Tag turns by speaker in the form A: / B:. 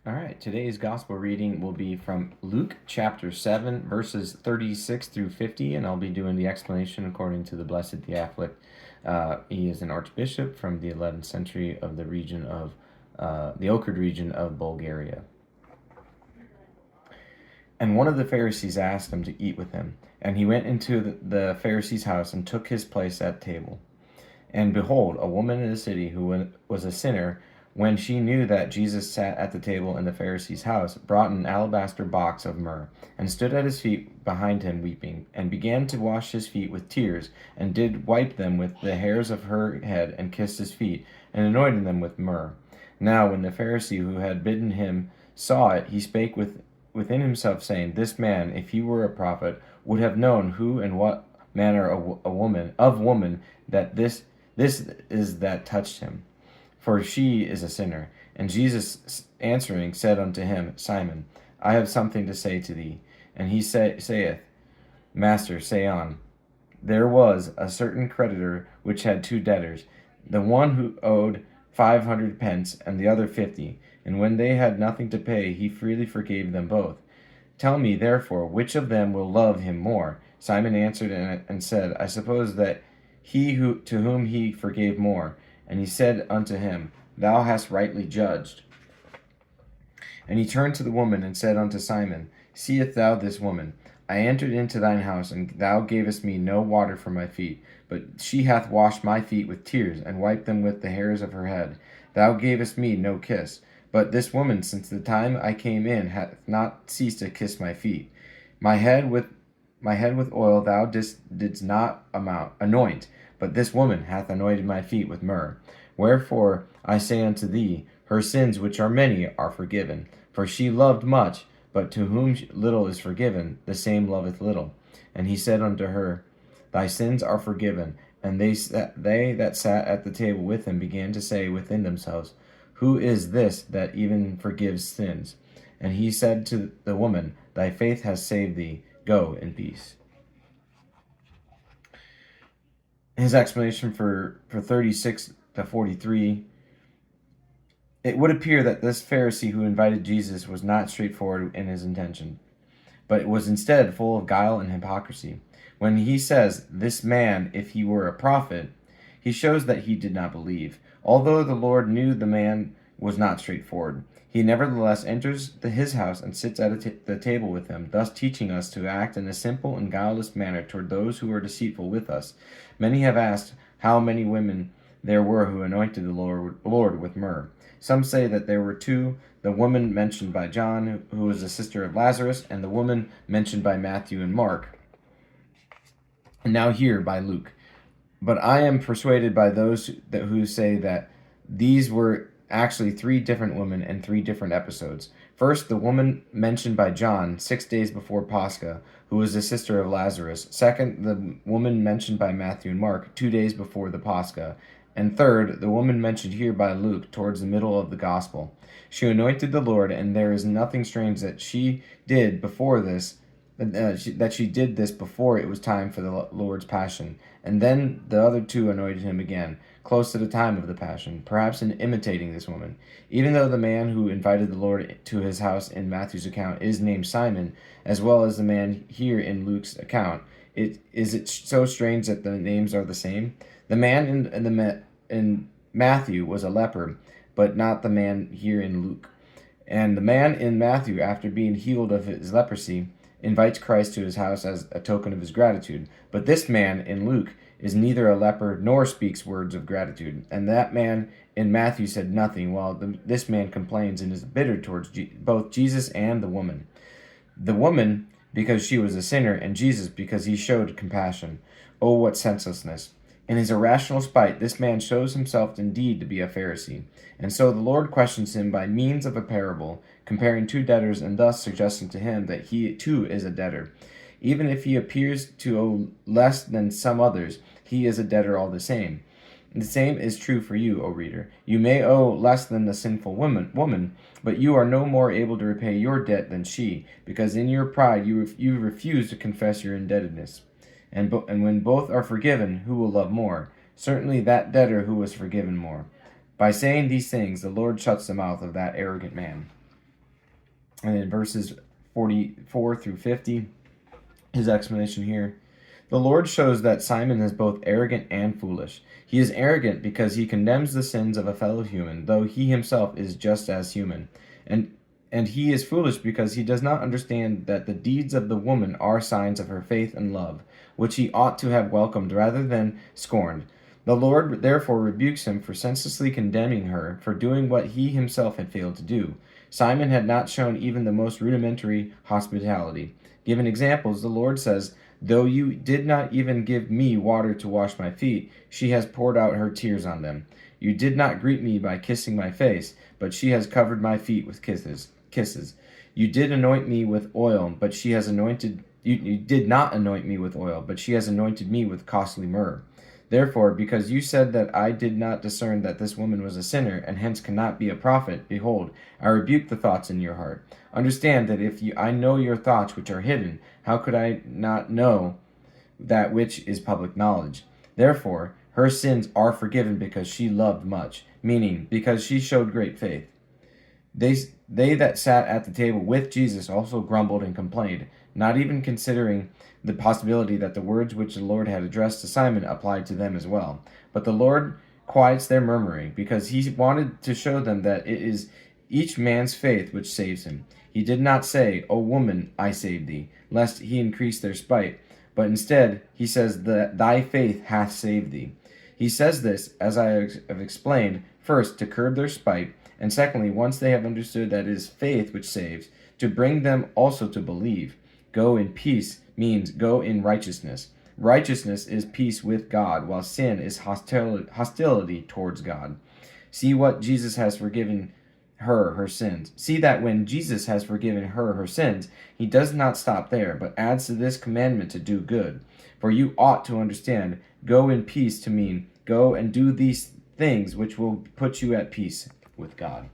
A: All right, today's gospel reading will be from Luke chapter 7, verses 36 through 50, and I'll be doing the explanation according to the Blessed Theophylact. He is an archbishop from the 11th century of the region of the Ochrid region of Bulgaria. And one of the Pharisees asked him to eat with him, and he went into the Pharisee's house and took his place at table. And behold, a woman in the city who was a sinner, when she knew that Jesus sat at the table in the Pharisee's house, brought an alabaster box of myrrh, and stood at his feet behind him weeping, and began to wash his feet with tears, and did wipe them with the hairs of her head, and kissed his feet, and anointed them with myrrh. Now when the Pharisee who had bidden him saw it, he spake within himself, saying, This man, if he were a prophet, would have known who and what manner a woman that this is that touched him, for she is a sinner. And Jesus answering said unto him, Simon, I have something to say to thee. And he saith, Master, say on. There was a certain creditor which had two debtors, the one who owed 500 pence, and the other 50. And when they had nothing to pay, he freely forgave them both. Tell me, therefore, which of them will love him more? Simon answered and said, I suppose that to whom he forgave more. And he said unto him, Thou hast rightly judged. And he turned to the woman and said unto Simon, Seest thou this woman? I entered into thine house, and thou gavest me no water for my feet, but she hath washed my feet with tears, and wiped them with the hairs of her head. Thou gavest me no kiss, but this woman, since the time I came in, hath not ceased to kiss my feet. My head with oil thou didst not anoint, but this woman hath anointed my feet with myrrh. Wherefore I say unto thee, her sins, which are many, are forgiven. For she loved much, but to whom little is forgiven, the same loveth little. And he said unto her, Thy sins are forgiven. And they that sat at the table with him began to say within themselves, Who is this that even forgives sins? And he said to the woman, Thy faith has saved thee. Go in peace. His explanation for 36 to 43, it would appear that this Pharisee who invited Jesus was not straightforward in his intention, but was instead full of guile and hypocrisy. When he says, This man, if he were a prophet, he shows that he did not believe. Although the Lord knew the man was not straightforward, he nevertheless enters his house and sits at the table with him, thus teaching us to act in a simple and guileless manner toward those who are deceitful with us. Many have asked how many women there were who anointed the Lord with myrrh. Some say that there were two, the woman mentioned by John, who was the sister of Lazarus, and the woman mentioned by Matthew and Mark, and now here by Luke. But I am persuaded by those who say that these were actually three different women in three different episodes. First, the woman mentioned by John 6 days before Pascha, who was the sister of Lazarus. Second, the woman mentioned by Matthew and Mark 2 days before the Pascha. And third, the woman mentioned here by Luke towards the middle of the gospel. She anointed the Lord, and there is nothing strange that she did before this, that she did this before it was time for the Lord's passion. And then the other two anointed him again, close to the time of the passion, perhaps in imitating this woman. Even though the man who invited the Lord to his house in Matthew's account is named Simon, as well as the man here in Luke's account, is it so strange that the names are the same? The man in Matthew was a leper, but not the man here in Luke. And the man in Matthew, after being healed of his leprosy, invites Christ to his house as a token of his gratitude. But this man in Luke is neither a leper nor speaks words of gratitude. And that man in Matthew said nothing, while this man complains and is bitter towards both Jesus and the woman. The woman, because she was a sinner, and Jesus, because he showed compassion. Oh, what senselessness! In his irrational spite, this man shows himself indeed to be a Pharisee. And so the Lord questions him by means of a parable, comparing two debtors, and thus suggesting to him that he too is a debtor. Even if he appears to owe less than some others, he is a debtor all the same. The same is true for you, O reader. You may owe less than the sinful woman, but you are no more able to repay your debt than she, because in your pride you refuse to confess your indebtedness. And when both are forgiven, who will love more? Certainly that debtor who was forgiven more. By saying these things, the Lord shuts the mouth of that arrogant man. And in verses 44 through 50, his explanation here. The Lord shows that Simon is both arrogant and foolish. He is arrogant because he condemns the sins of a fellow human, though he himself is just as human. And and he is foolish because he does not understand that the deeds of the woman are signs of her faith and love, which he ought to have welcomed rather than scorned. The Lord therefore rebukes him for senselessly condemning her for doing what he himself had failed to do. Simon had not shown even the most rudimentary hospitality. Given examples, the Lord says, "Though you did not even give me water to wash my feet, she has poured out her tears on them. You did not greet me by kissing my face, but she has covered my feet with kisses. You did anoint me with oil, but she has anointed you did not anoint me with oil, but she has anointed me with costly myrrh. Therefore, because you said that I did not discern that this woman was a sinner, and hence cannot be a prophet, behold, I rebuke the thoughts in your heart. Understand that if I know your thoughts which are hidden, how could I not know that which is public knowledge? Therefore, her sins are forgiven because she loved much, meaning because she showed great faith. They that sat at the table with Jesus also grumbled and complained, not even considering the possibility that the words which the Lord had addressed to Simon applied to them as well. But the Lord quiets their murmuring, because he wanted to show them that it is each man's faith which saves him. He did not say, O woman, I save thee, lest he increase their spite, but instead he says that thy faith hath saved thee. He says this, as I have explained, first to curb their spite, and secondly, once they have understood that it is faith which saves, to bring them also to believe. Go in peace means go in righteousness. Righteousness is peace with God, while sin is hostility towards God. See what Jesus has forgiven her sins. See that when Jesus has forgiven her sins, he does not stop there, but adds to this commandment to do good. For you ought to understand, go in peace to mean, go and do these things which will put you at peace with God.